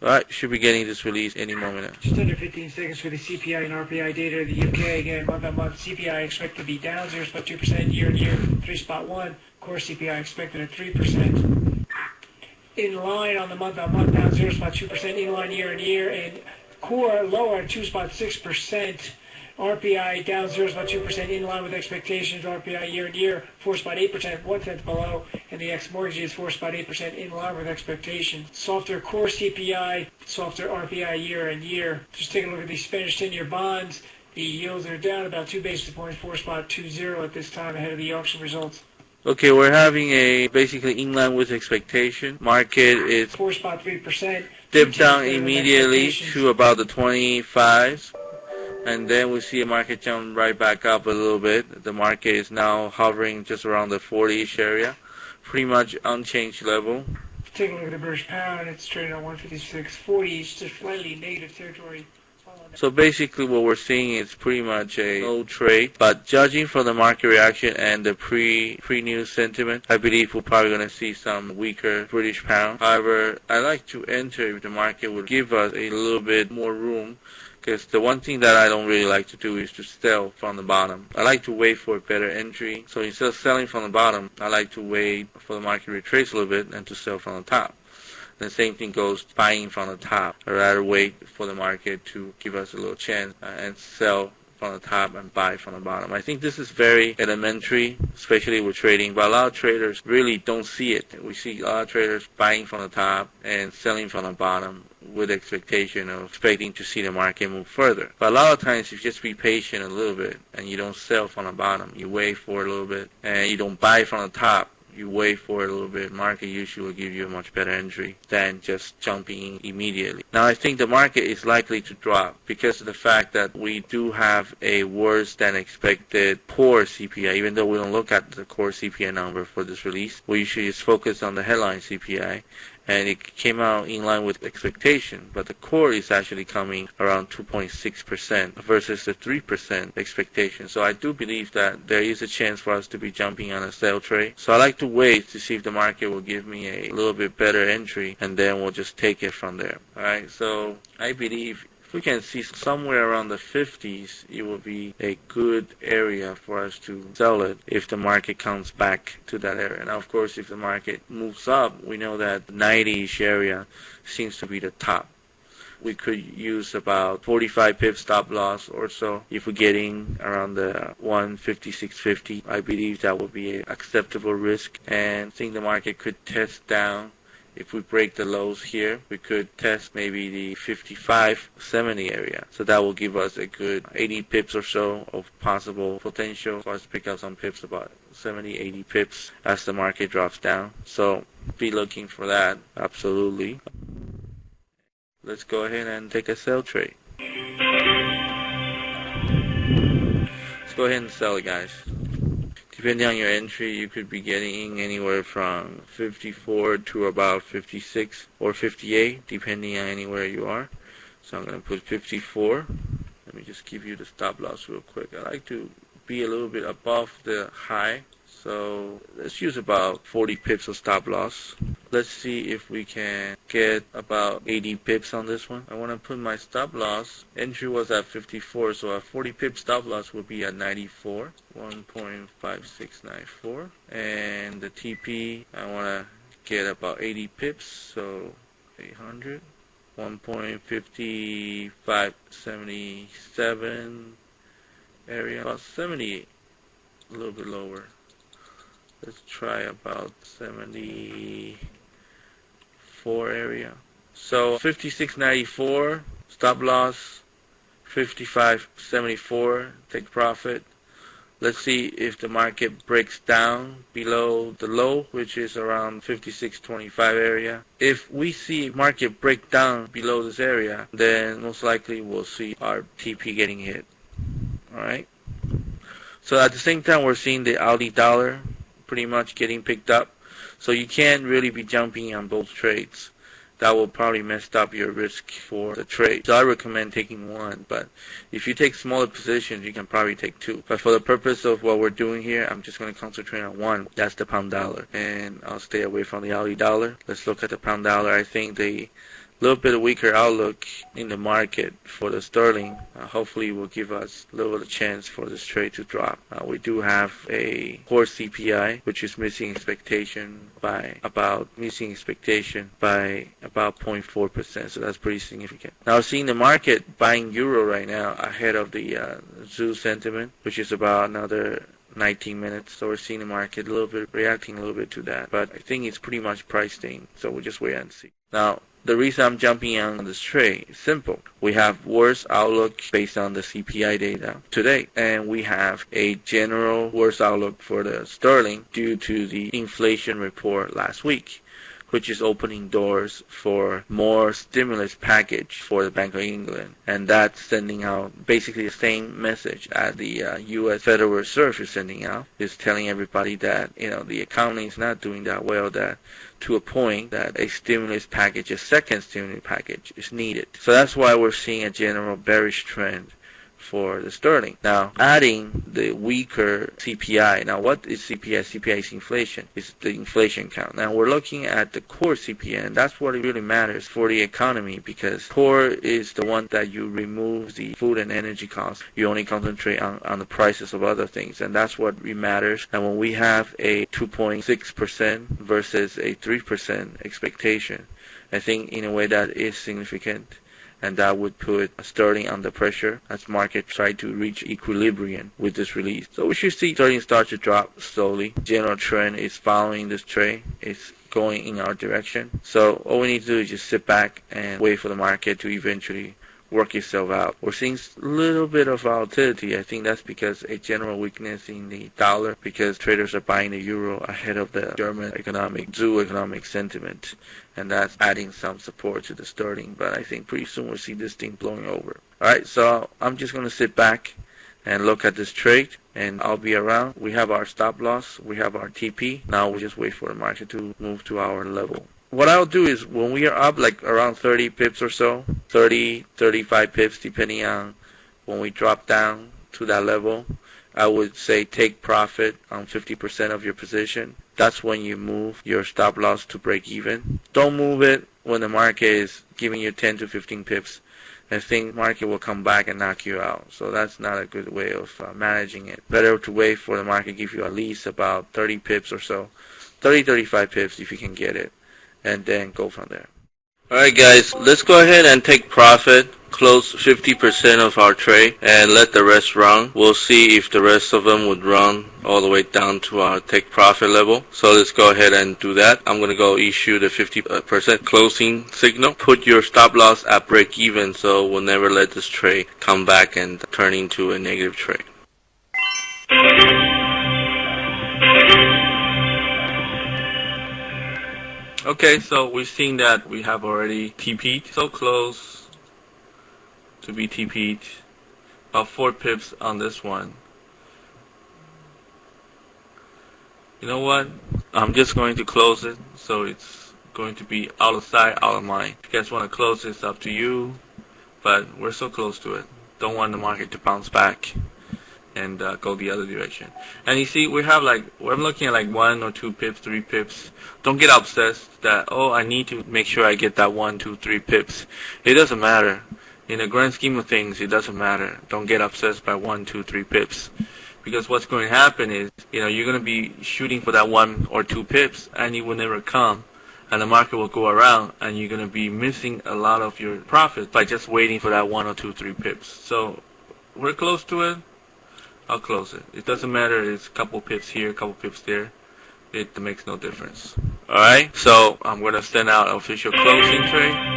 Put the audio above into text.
Alright, should be getting this release any moment now. Just under 15 seconds for the CPI and RPI data of the UK. Again, month-on-month, CPI expected to be down 0.2% year-on-year, 3.1. Core CPI expected at 3%. In line on the month-on-month, down 0.2%, in line year-on-year, and core lower at 2.6%. RPI down 0.2%, in line with expectations. RPI year-on-year 4.8%, 1 tenth below, and the ex-mortgages 4.8%, in line with expectations. Softer core CPI, softer RPI year-on-year. Just take a look at the Spanish 10-year bonds. The yields are down about 2 basis points, 4.20 at this time ahead of the auction results. Okay, we're having a basically in line with expectation. Market is 4.3%. dipped down immediately to about the 25s. And then we see a market jump right back up a little bit. The market is now hovering just around the 40-ish area. Pretty much unchanged level. Take a look at the British pound. It's trading on 156.40. It's just slightly negative territory. So basically what we're seeing is pretty much a no trade. But judging from the market reaction and the pre-news sentiment, I believe we're probably going to see some weaker British pound. However, I like to enter if the market would give us a little bit more room. Because the one thing that I don't really like to do is to sell from the bottom. I like to wait for a better entry. So instead of selling from the bottom, I like to wait for the market to retrace a little bit and to sell from the top. The same thing goes buying from the top. I'd rather wait for the market to give us a little chance and sell from the top and buy from the bottom. I think this is very elementary, especially with trading, but a lot of traders really don't see it. We see a lot of traders buying from the top and selling from the bottom with expectation of expecting to see the market move further. But a lot of times you just be patient a little bit and you don't sell from the bottom. You wait for a little bit and you don't buy from the top. You wait for it a little bit. Market usually will give you a much better entry than just jumping in immediately. Now I think the market is likely to drop because of the fact that we do have a worse than expected core CPI. Even though we don't look at the core CPI number for this release, we usually just focus on the headline CPI. And it came out in line with expectation, but the core is actually coming around 2.6% versus the 3% expectation. So I do believe that there is a chance for us to be jumping on a sell trade. So I like to wait to see if the market will give me a little bit better entry, and then we'll just take it from there. Alright, so I believe if we can see somewhere around the 50s, it will be a good area for us to sell it if the market comes back to that area. Now, of course, if the market moves up, we know that 90-ish area seems to be the top. We could use about 45 pips stop loss or so. If we're getting around the 156.50, I believe that would be an acceptable risk. And I think the market could test down. If we break the lows here, we could test maybe the 55.70 area. So that will give us a good 80 pips or so of possible potential for us to pick up some pips, about 70, 80 pips as the market drops down. So be looking for that, absolutely. Let's go ahead and take a sell trade. Let's go ahead and sell it, guys. Depending on your entry, you could be getting anywhere from 54 to about 56 or 58, depending on anywhere you are. So I'm going to put 54. Let me just give you the stop loss real quick. I like to be a little bit above the high. So let's use about 40 pips of stop loss. Let's see if we can get about 80 pips on this one. I want to put my stop loss. Entry was at 54, so a 40 pip stop loss would be at 94. 1.5694. And the TP, I want to get about 80 pips, so 800. 1.5577 area, about 78, a little bit lower. Let's try about 74 area. So 56.94 stop loss, 55.74 take profit. Let's see if the market breaks down below the low, which is around 56.25 area. If we see market break down below this area, then most likely we'll see our TP getting hit. Alright. So at the same time, we're seeing the Aussie dollar pretty much getting picked up. So you can't really be jumping on both trades. That will probably mess up your risk for the trade. So I recommend taking one, but if you take smaller positions, you can probably take two. But for the purpose of what we're doing here, I'm just going to concentrate on one. That's the pound dollar. And I'll stay away from the Aussie dollar. Let's look at the pound dollar. I think the little bit weaker outlook in the market for the sterling hopefully will give us a little bit of chance for this trade to drop. We do have a core CPI which is missing expectation by about 0.4%, so that's pretty significant. Now seeing the market buying euro right now ahead of the zoo sentiment, which is about another 19 minutes, so we're seeing the market a little bit reacting a little bit to that, but I think it's pretty much priced in, so we'll just wait and see. Now the reason I'm jumping on this trade is simple. We have worse outlook based on the CPI data today, and we have a general worse outlook for the sterling due to the inflation report last week, which is opening doors for more stimulus package for the Bank of England. And that's sending out basically the same message as the U.S. Federal Reserve is sending out. It's telling everybody that, the economy is not doing that well, that to a point that a stimulus package, a second stimulus package is needed. So that's why we're seeing a general bearish trend for the sterling. Now, adding the weaker CPI. Now, what is CPI? CPI is inflation. It's the inflation count. Now, we're looking at the core CPI, and that's what really matters for the economy, because core is the one that you remove the food and energy costs. You only concentrate on the prices of other things, and that's what really matters. And when we have a 2.6% versus a 3% expectation, I think in a way that is significant, and that would put sterling under pressure as market try to reach equilibrium with this release. So we should see sterling start to drop slowly. General trend is following this trade. It's going in our direction. So all we need to do is just sit back and wait for the market to eventually work itself out. We're seeing a little bit of volatility. I think that's because a general weakness in the dollar, because traders are buying the euro ahead of the German zoo economic sentiment, and that's adding some support to the sterling. But I think pretty soon we'll see this thing blowing over. Alright, so I'm just going to sit back and look at this trade, and I'll be around. We have our stop loss, we have our TP. Now we just wait for the market to move to our level. What I'll do is when we are up like around 30 pips or so, 30, 35 pips depending on when we drop down to that level, I would say take profit on 50% of your position. That's when you move your stop loss to break even. Don't move it when the market is giving you 10 to 15 pips. I think the market will come back and knock you out. So that's not a good way of managing it. Better to wait for the market to give you at least about 30 pips or so. 30, 35 pips if you can get it, and then go from there. Alright guys, let's go ahead and take profit, close 50% of our trade, and let the rest run. We'll see if the rest of them would run all the way down to our take profit level. So let's go ahead and do that. I'm going to go issue the 50% closing signal. Put your stop loss at break even, so we'll never let this trade come back and turn into a negative trade. Okay, so we've seen that we have already TP'd, so close to be TP'd, about 4 pips on this one. You know what? I'm just going to close it, so it's going to be out of sight, out of mind. If you guys want to close it, it's up to you, but we're so close to it. Don't want the market to bounce back and go the other direction. And you see, we're looking at like 1 or 2 pips, 3 pips. Don't get obsessed that, oh, I need to make sure I get that 1, 2, 3 pips. It doesn't matter. In the grand scheme of things, it doesn't matter. Don't get obsessed by 1, 2, 3 pips. Because what's going to happen is, you're going to be shooting for that 1 or 2 pips, and it will never come. And the market will go around, and you're going to be missing a lot of your profit by just waiting for that 1 or 2, 3 pips. So we're close to it. I'll close it. It doesn't matter if it's a couple pips here, a couple pips there. It makes no difference. Alright, so I'm going to send out an official closing trade.